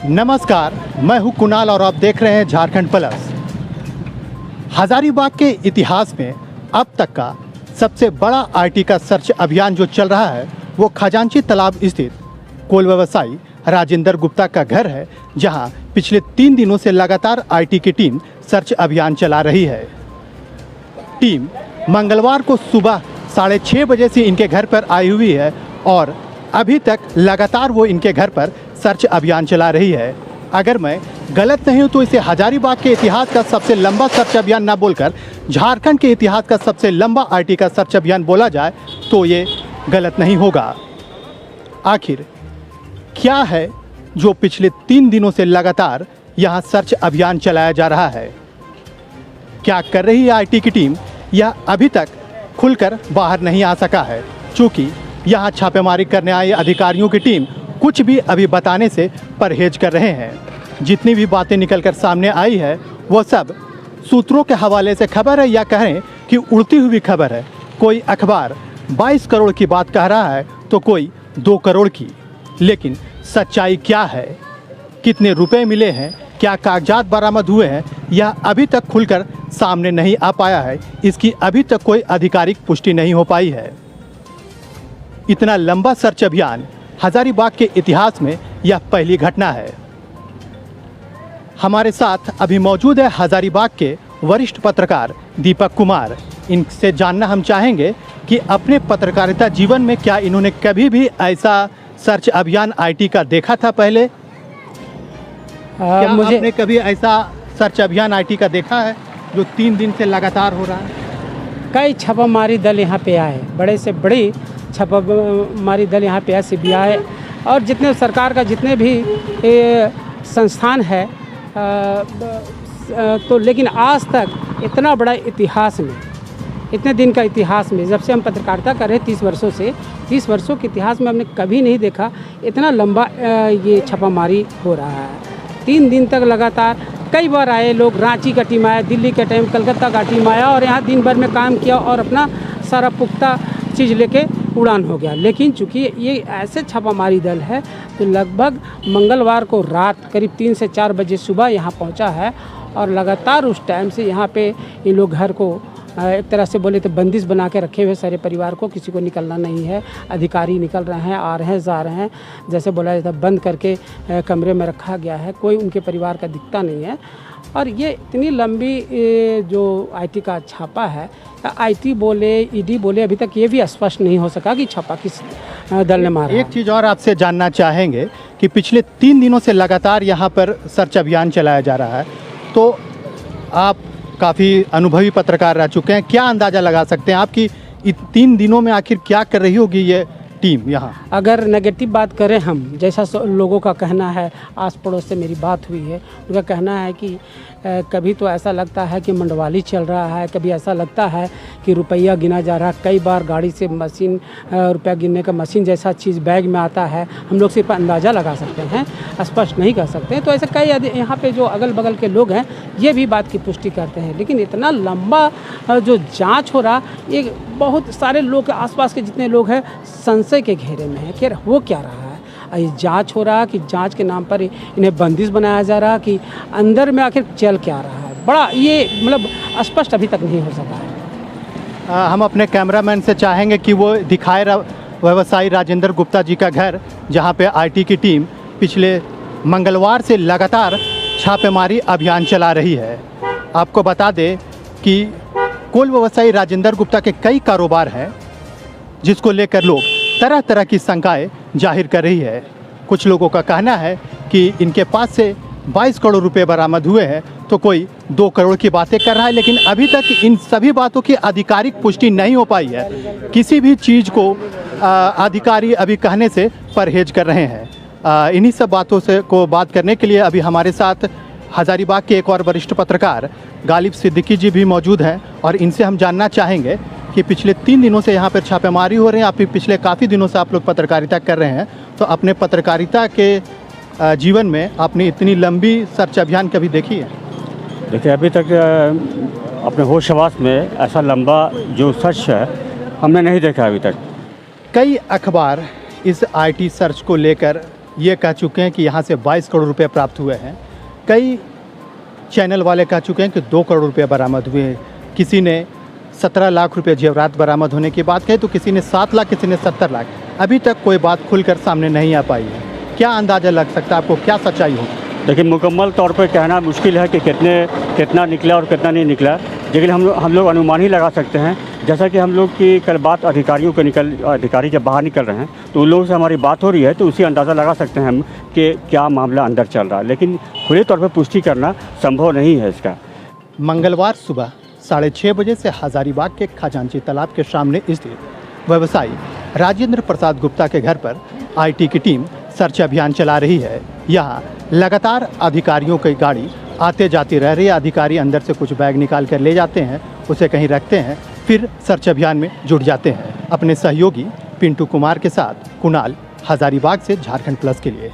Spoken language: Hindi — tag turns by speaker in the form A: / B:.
A: नमस्कार, मैं हूं कुणाल और आप देख रहे हैं झारखंड प्लस। हजारीबाग के इतिहास में अब तक का सबसे बड़ा आईटी का सर्च अभियान जो चल रहा है वो खजांची तालाब स्थित कोल व्यवसायी राजेंद्र गुप्ता का घर है, जहां पिछले 3 दिनों से लगातार आईटी की टीम सर्च अभियान चला रही है। टीम मंगलवार को सुबह 6:30 बजे से इनके घर पर आई हुई है और अभी तक लगातार वो इनके घर पर सर्च अभियान चला रही है। अगर मैं गलत नहीं हूँ तो इसे हजारीबाग के इतिहास का सबसे लंबा सर्च अभियान ना बोलकर झारखंड के इतिहास का सबसे लंबा आईटी का सर्च अभियान बोला जाए तो ये गलत नहीं होगा। आखिर क्या है जो पिछले 3 दिनों से लगातार यहाँ सर्च अभियान चलाया जा रहा है? क्या कर रही है आईटी की टीम, यह अभी तक खुलकर बाहर नहीं आ सका है, चूँकि यहाँ छापेमारी करने आई अधिकारियों की टीम कुछ भी अभी बताने से परहेज कर रहे हैं। जितनी भी बातें निकलकर सामने आई है वो सब सूत्रों के हवाले से खबर है या कहें कि उड़ती हुई खबर है। कोई अखबार 22 करोड़ की बात कह रहा है तो कोई 2 करोड़ की, लेकिन सच्चाई क्या है, कितने रुपए मिले हैं, क्या कागजात बरामद हुए हैं, यह अभी तक खुलकर सामने नहीं आ पाया है। इसकी अभी तक कोई आधिकारिक पुष्टि नहीं हो पाई है। इतना लंबा सर्च अभियान हजारीबाग के इतिहास में यह पहली घटना है। हमारे साथ अभी मौजूद है हजारीबाग के वरिष्ठ पत्रकार दीपक कुमार। इनसे जानना हम चाहेंगे कि अपने पत्रकारिता जीवन में क्या इन्होंने कभी भी ऐसा सर्च अभियान आईटी का देखा था पहले? क्या आपने कभी ऐसा सर्च अभियान आईटी का देखा है जो 3 दिन से लगातार हो रहा है?
B: कई छापामारी दल यहाँ पे आए, बड़े से बड़ी छापामारी दल यहाँ पे आए, सीबीआई और जितने सरकार का जितने भी संस्थान है, तो लेकिन आज तक इतना बड़ा इतिहास में, इतने दिन का इतिहास में, जब से हम पत्रकारिता कर रहे 30 वर्षों से, 30 वर्षों के इतिहास में हमने कभी नहीं देखा इतना लंबा ये छापामारी हो रहा है। 3 दिन तक लगातार कई बार आए लोग, रांची का टीम आया, दिल्ली का टीम, कलकत्ता का टीम आया और यहाँ दिन भर में काम किया और अपना सारा पुख्ता चीज़ लेके उड़ान हो गया। लेकिन चूँकि ये ऐसे छापामारी दल है तो लगभग मंगलवार को रात करीब 3 से 4 बजे सुबह यहाँ पहुँचा है और लगातार उस टाइम से यहाँ पे इन लोग घर को एक तरह से बोले तो बंदिश बना के रखे हुए सारे परिवार को, किसी को निकलना नहीं है। अधिकारी निकल रहे हैं, आ रहे हैं, जा रहे हैं, जैसे बोला जाता बंद करके कमरे में रखा गया है, कोई उनके परिवार का दिखता नहीं है। और ये इतनी लंबी जो आईटी का छापा है, आईटी बोले ईडी बोले, अभी तक ये भी स्पष्ट नहीं हो सका कि छापा किस दल ने मारा।
A: एक चीज़ और आपसे जानना चाहेंगे कि पिछले 3 दिनों से लगातार यहाँ पर सर्च अभियान चलाया जा रहा है, तो आप काफ़ी अनुभवी पत्रकार रह चुके हैं, क्या अंदाज़ा लगा सकते हैं आपकी 3 दिनों में आखिर क्या कर रही होगी ये टीम यहाँ?
B: अगर नेगेटिव बात करें हम, जैसा लोगों का कहना है, आस पड़ोस से मेरी बात हुई है, उनका कहना है कि कभी तो ऐसा लगता है कि मंडवाली चल रहा है, कभी ऐसा लगता है कि रुपया गिना जा रहा है। कई बार गाड़ी से मशीन, रुपया गिनने का मशीन जैसा चीज़ बैग में आता है, हम लोग सिर्फ अंदाज़ा लगा सकते हैं, स्पष्ट नहीं कर सकते। तो ऐसे कई यहाँ पे जो अगल बगल के लोग हैं ये भी बात की पुष्टि करते हैं। लेकिन इतना लंबा जो जाँच हो रहा, ये बहुत सारे लोग, आसपास के जितने लोग हैं संशय के घेरे में है कि वो क्या रहा है। ये जांच हो रहा कि जांच के नाम पर इन्हें बंदिश बनाया जा रहा कि अंदर में आखिर चल क्या रहा है, बड़ा ये मतलब स्पष्ट अभी तक नहीं हो सका है।
A: हम अपने कैमरामैन से चाहेंगे कि वो दिखाए व्यवसायी राजेंद्र गुप्ता जी का घर, जहां पे आईटी की टीम पिछले मंगलवार से लगातार छापेमारी अभियान चला रही है। आपको बता दें कि कोल व्यवसायी राजेंद्र गुप्ता के कई कारोबार हैं जिसको लेकर लोग तरह तरह की शंकाएं जाहिर कर रही है। कुछ लोगों का कहना है कि इनके पास से 22 करोड़ रुपए बरामद हुए हैं तो कोई 2 करोड़ की बातें कर रहा है, लेकिन अभी तक इन सभी बातों की आधिकारिक पुष्टि नहीं हो पाई है। किसी भी चीज़ को अधिकारी अभी कहने से परहेज कर रहे हैं। इन्हीं सब बातों से को बात करने के लिए अभी हमारे साथ हजारीबाग के एक और वरिष्ठ पत्रकार गालिब सिद्दीकी जी भी मौजूद हैं और इनसे हम जानना चाहेंगे कि पिछले 3 दिनों से यहाँ पर छापेमारी हो रही है। आप पिछले काफ़ी दिनों से आप लोग पत्रकारिता कर रहे हैं, तो अपने पत्रकारिता के जीवन में आपने इतनी लंबी सर्च अभियान कभी देखी है?
C: देखिए, अभी तक अपने होश हवास में ऐसा लंबा जो सर्च है हमने नहीं देखा अभी तक।
A: कई अखबार इस आईटी सर्च को लेकर ये कह चुके हैं कि यहाँ से 22 करोड़ रुपए प्राप्त हुए हैं। कई चैनल वाले कह चुके हैं कि 2 करोड़ रुपए बरामद हुए। किसी ने 17 लाख रुपए जेवरात बरामद होने की बात कही तो किसी ने 7 लाख, किसी ने 70 लाख। अभी तक कोई बात खुलकर सामने नहीं आ पाई है। क्या अंदाज़ा लग सकता है आपको, क्या सच्चाई हो?
C: देखिए, मुकम्मल तौर पर कहना मुश्किल है कि कितना निकला और कितना नहीं निकला, लेकिन हम लोग अनुमान ही लगा सकते हैं। जैसा कि हम लोग की कल बात अधिकारी जब बाहर निकल रहे हैं तो उन लोगों से हमारी बात हो रही है, तो उसी अंदाज़ा लगा सकते हैं हम कि क्या मामला अंदर चल रहा है, लेकिन खुले तौर पर पुष्टि करना संभव नहीं है इसका।
A: मंगलवार सुबह 6:30 बजे से हजारीबाग के खजांची तालाब के सामने स्थित व्यवसायी राजेंद्र प्रसाद गुप्ता के घर पर IT की टीम सर्च अभियान चला रही है। यहाँ लगातार अधिकारियों की गाड़ी आते जाती रह रही है। अधिकारी अंदर से कुछ बैग निकाल कर ले जाते हैं, उसे कहीं रखते हैं, फिर सर्च अभियान में जुट जाते हैं। अपने सहयोगी पिंटू कुमार के साथ कुणाल, हजारीबाग से झारखंड प्लस के लिए।